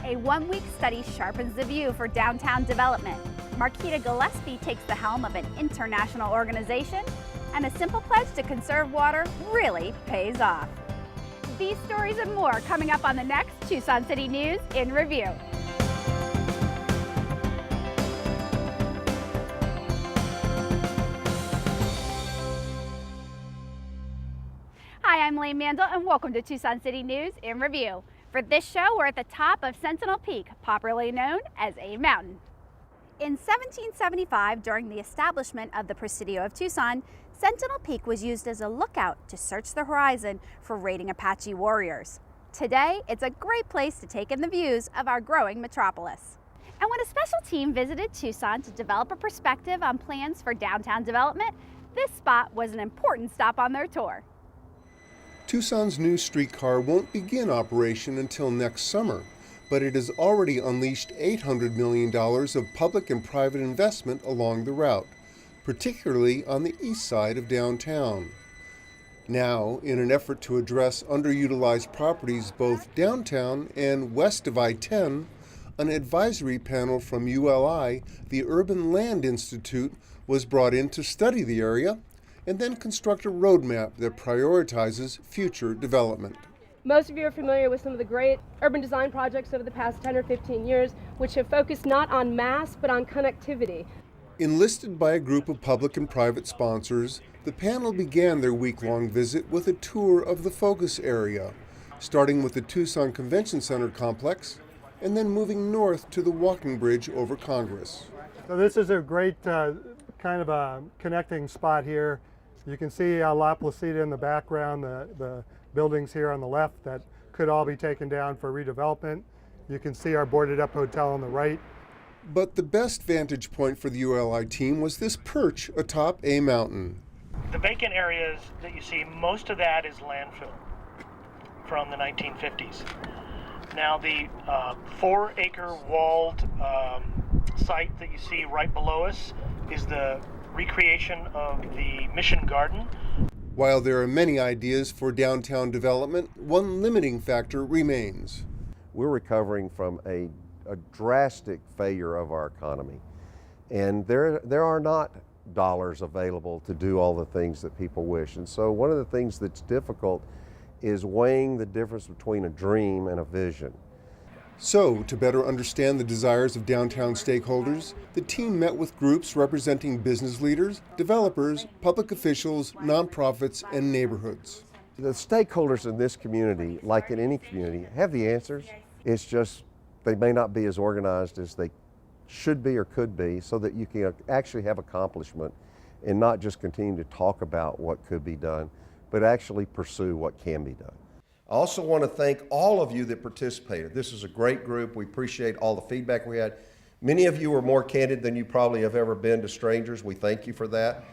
A one-week study sharpens the view for downtown development. Marcheta Gillespie takes the helm of an international organization, and a simple pledge to conserve water really pays off. These stories and more coming up on the next Tucson City News in Review. Hi, I'm Lane Mandel, and welcome to Tucson City News in Review. For this show, we're at the top of Sentinel Peak, popularly known as A Mountain. In 1775, during the establishment of the Presidio of Tucson, Sentinel Peak was used as a lookout to search the horizon for raiding Apache warriors. Today, it's a great place to take in the views of our growing metropolis. And when a special team visited Tucson to develop a perspective on plans for downtown development, this spot was an important stop on their tour. Tucson's new streetcar won't begin operation until next summer, but it has already unleashed $800 million of public and private investment along the route, particularly on the east side of downtown. Now, in an effort to address underutilized properties both downtown and west of I-10, an advisory panel from ULI, the Urban Land Institute, was brought in to study the area and then construct a roadmap that prioritizes future development. Most of you are familiar with some of the great urban design projects over the past 10 or 15 years, which have focused not on mass, but on connectivity. Enlisted by a group of public and private sponsors, the panel began their week-long visit with a tour of the focus area, starting with the Tucson Convention Center complex and then moving north to the walking bridge over Congress. So this is a great kind of a connecting spot here. You can see La Placida in the background, the buildings here on the left that could all be taken down for redevelopment. You can see our boarded up hotel on the right. But the best vantage point for the ULI team was this perch atop A Mountain. The vacant areas that you see, most of that is landfill from the 1950s. Now the 4-acre walled site that you see right below us is the recreation of the Mission Garden. While there are many ideas for downtown development, one limiting factor remains. We're recovering from a drastic failure of our economy. And there are not dollars available to do all the things that people wish. And so one of the things that's difficult is weighing the difference between a dream and a vision. So, to better understand the desires of downtown stakeholders, the team met with groups representing business leaders, developers, public officials, nonprofits, and neighborhoods. The stakeholders in this community, like in any community, have the answers. It's just they may not be as organized as they should be or could be, so that you can actually have accomplishment and not just continue to talk about what could be done, but actually pursue what can be done. I also want to thank all of you that participated. This is a great group. We appreciate all the feedback we had. Many of you were more candid than you probably have ever been to strangers. We thank you for that.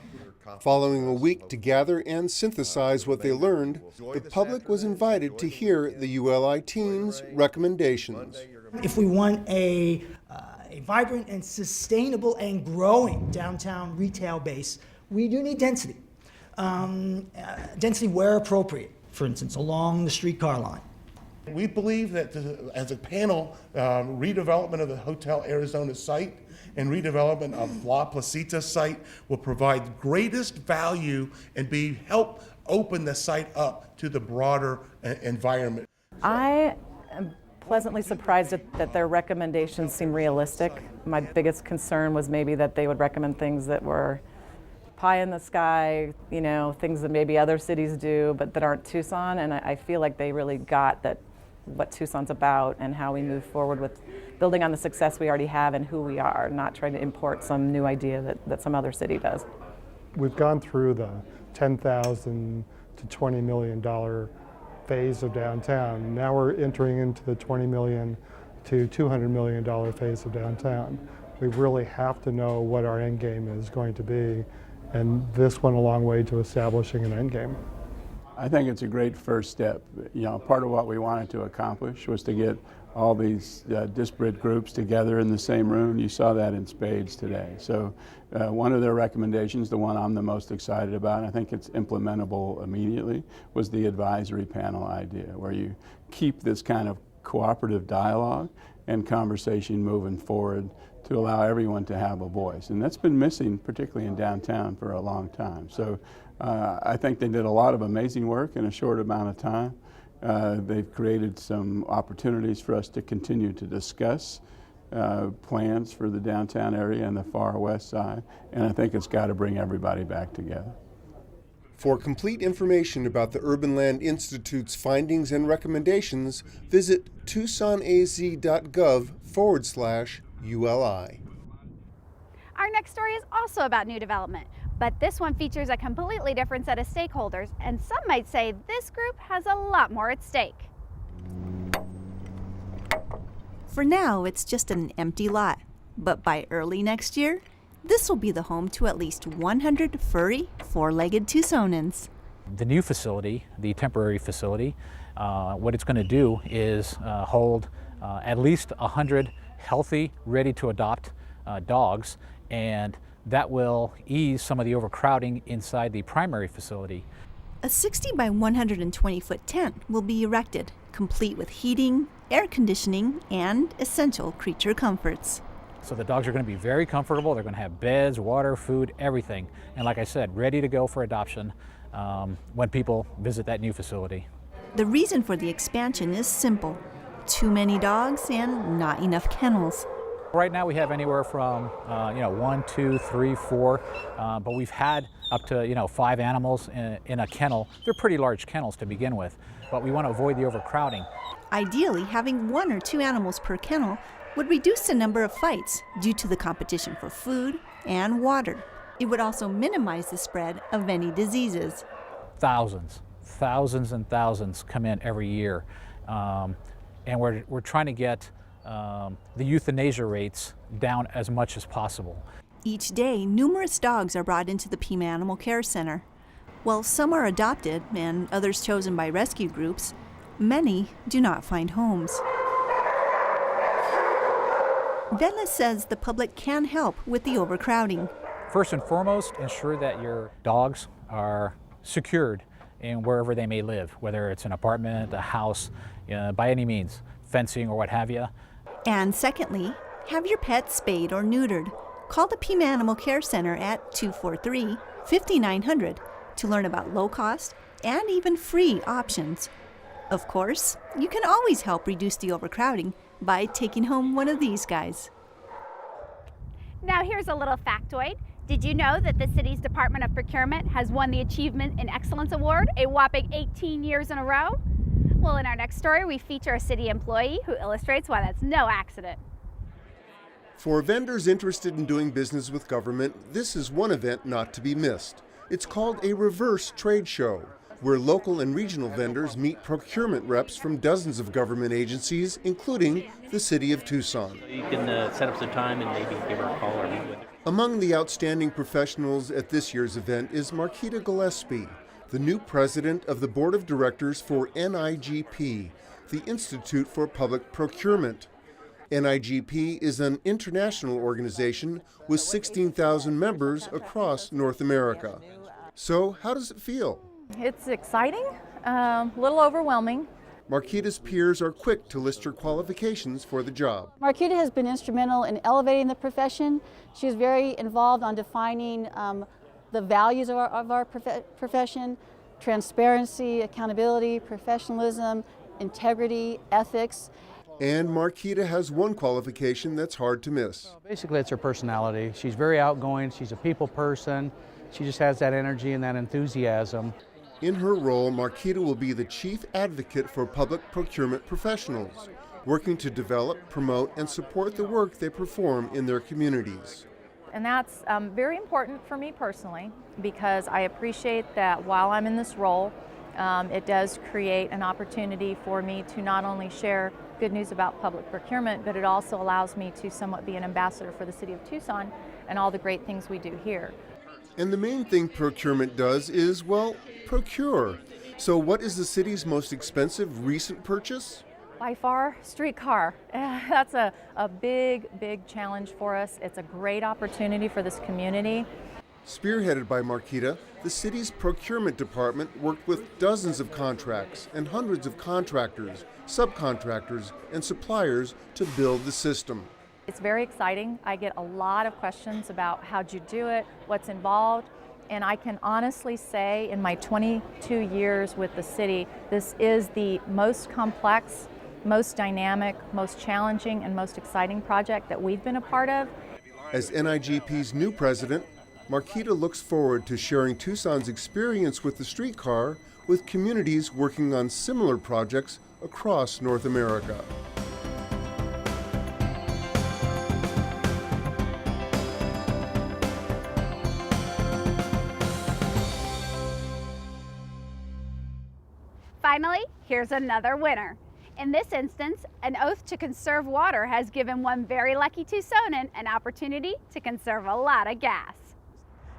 Following a week to gather and synthesize what they learned, the public was invited to hear the ULI team's recommendations. If we want a vibrant and sustainable and growing downtown retail base, we do need density. Density where appropriate. For instance, along the streetcar line. We believe that as a panel, redevelopment of the Hotel Arizona site and redevelopment of La Placita site will provide greatest value and help open the site up to the broader environment. I am pleasantly surprised that their recommendations seem realistic. My biggest concern was maybe that they would recommend things that were pie in the sky, you know, things that maybe other cities do, but that aren't Tucson. And I feel like they really got that what Tucson's about and how we move forward with building on the success we already have and who we are, not trying to import some new idea that some other city does. We've gone through the $10,000 to $20 million phase of downtown. Now we're entering into the $20 million to $200 million phase of downtown. We really have to know what our end game is going to be. And this went a long way to establishing an end game. I think it's a great first step. You know, part of what we wanted to accomplish was to get all these disparate groups together in the same room. You saw that in spades today. So one of their recommendations, the one I'm the most excited about, and I think it's implementable immediately, was the advisory panel idea, where you keep this kind of cooperative dialogue and conversation moving forward to allow everyone to have a voice. And that's been missing, particularly in downtown, for a long time. So I think they did a lot of amazing work in a short amount of time. They've created some opportunities for us to continue to discuss plans for the downtown area and the far west side, and I think it's got to bring everybody back together. For complete information about the Urban Land Institute's findings and recommendations, visit tucsonaz.gov/ULI. Our next story is also about new development, but this one features a completely different set of stakeholders, and some might say this group has a lot more at stake. For now, it's just an empty lot, but by early next year, this will be the home to at least 100 furry, four-legged Tucsonans. The new facility, the temporary facility, what it's going to do is hold at least 100 healthy, ready-to-adopt dogs, and that will ease some of the overcrowding inside the primary facility. A 60 by 120-foot tent will be erected, complete with heating, air conditioning, and essential creature comforts. So the dogs are going to be very comfortable. They're going to have beds, water, food, everything. And like I said, ready to go for adoption when people visit that new facility. The reason for the expansion is simple. Too many dogs and not enough kennels. Right now we have anywhere from 1, 2, 3, 4, but we've had up to 5 animals in a kennel. They're pretty large kennels to begin with, but we want to avoid the overcrowding. Ideally, having 1 or 2 animals per kennel would reduce the number of fights due to the competition for food and water. It would also minimize the spread of any diseases. Thousands and thousands come in every year, and we're trying to get the euthanasia rates down as much as possible. Each day, numerous dogs are brought into the Pima Animal Care Center. While some are adopted and others chosen by rescue groups, many do not find homes. Vela says the public can help with the overcrowding. First and foremost, ensure that your dogs are secured in wherever they may live, whether it's an apartment, a house, by any means, fencing or what have you. And secondly, have your pet spayed or neutered. Call the Pima Animal Care Center at 243-5900 to learn about low-cost and even free options. Of course, you can always help reduce the overcrowding by taking home one of these guys. Now here's a little factoid. Did you know that the city's Department of Procurement has won the Achievement in Excellence Award a whopping 18 years in a row? Well, in our next story, we feature a city employee who illustrates why that's no accident. For vendors interested in doing business with government, this is one event not to be missed. It's called a reverse trade show, where local and regional vendors meet procurement reps from dozens of government agencies, including the city of Tucson. You can set up some time and maybe give her a call or meet with her. Among the outstanding professionals at this year's event is Marcheta Gillespie, the new president of the board of directors for NIGP, the Institute for Public Procurement. NIGP is an international organization with 16,000 members across North America. So how does it feel? It's exciting, a little overwhelming. Marcheta's peers are quick to list her qualifications for the job. Marcheta has been instrumental in elevating the profession. She was very involved on defining the values of our profession: transparency, accountability, professionalism, integrity, ethics. And Marcheta has one qualification that's hard to miss. Basically, it's her personality. She's very outgoing, she's a people person, she just has that energy and that enthusiasm. In her role, Marcheta will be the chief advocate for public procurement professionals, working to develop, promote, and support the work they perform in their communities. And that's very important for me personally, because I appreciate that while I'm in this role, it does create an opportunity for me to not only share good news about public procurement, but it also allows me to somewhat be an ambassador for the city of Tucson and all the great things we do here. And the main thing procurement does is, well, procure. So what is the city's most expensive recent purchase? By far, streetcar. That's a big challenge for us. It's a great opportunity for this community. Spearheaded by Marcheta, the city's procurement department worked with dozens of contracts and hundreds of contractors, subcontractors, and suppliers to build the system. It's very exciting. I get a lot of questions about how'd you do it, what's involved, and I can honestly say in my 22 years with the city, this is the most complex, most dynamic, most challenging, and most exciting project that we've been a part of. As NIGP's new president, Marcheta looks forward to sharing Tucson's experience with the streetcar with communities working on similar projects across North America. Finally, here's another winner. In this instance, an oath to conserve water has given one very lucky Tucsonan an opportunity to conserve a lot of gas.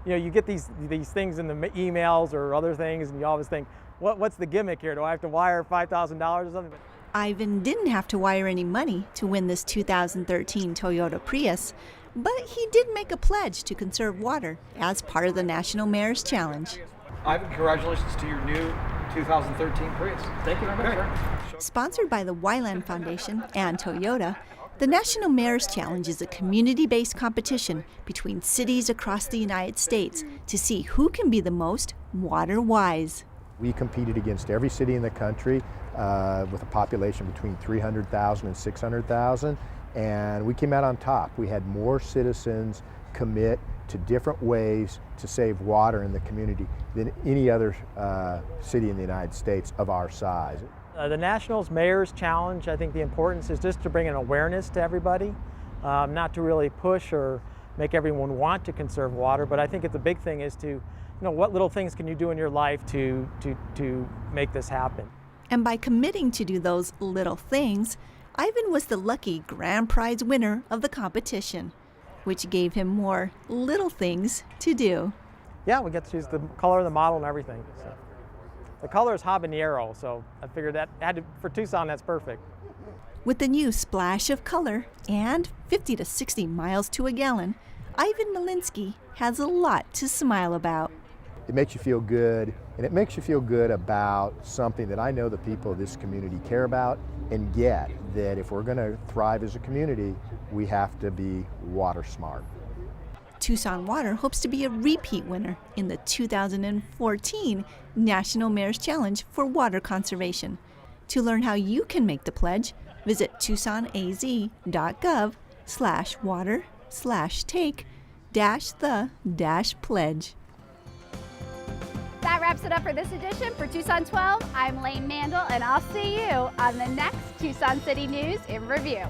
You know, you get these things in the emails or other things, and you always think, what's the gimmick here? Do I have to wire $5,000 or something? Ivan didn't have to wire any money to win this 2013 Toyota Prius, but he did make a pledge to conserve water as part of the National Mayor's Challenge. Ivan, congratulations to your new 2013 Prius. Thank you very much, sir. Sponsored by the Wyland Foundation and Toyota, the National Mayor's Challenge is a community-based competition between cities across the United States to see who can be the most water-wise. We competed against every city in the country with a population between 300,000 and 600,000, and we came out on top. We had more citizens commit to different ways to save water in the community than any other city in the United States of our size. The Nationals Mayor's Challenge, I think the importance is just to bring an awareness to everybody, not to really push or make everyone want to conserve water, but I think the big thing is to, what little things can you do in your life to make this happen? And by committing to do those little things, Ivan was the lucky grand prize winner of the competition, which gave him more little things to do. Yeah, we get to choose the color of the model and everything. So. The color is habanero, so I figured that for Tucson, that's perfect. With the new splash of color and 50 to 60 miles to a gallon, Ivan Malinsky has a lot to smile about. It makes you feel good, and it makes you feel good about something that I know the people of this community care about and get, that if we're going to thrive as a community, we have to be water smart. Tucson Water hopes to be a repeat winner in the 2014 National Mayor's Challenge for Water Conservation. To learn how you can make the pledge, visit TucsonAZ.gov/water/take-the-pledge. That wraps it up for this edition. For Tucson 12, I'm Lane Mandel, and I'll see you on the next Tucson City News in Review.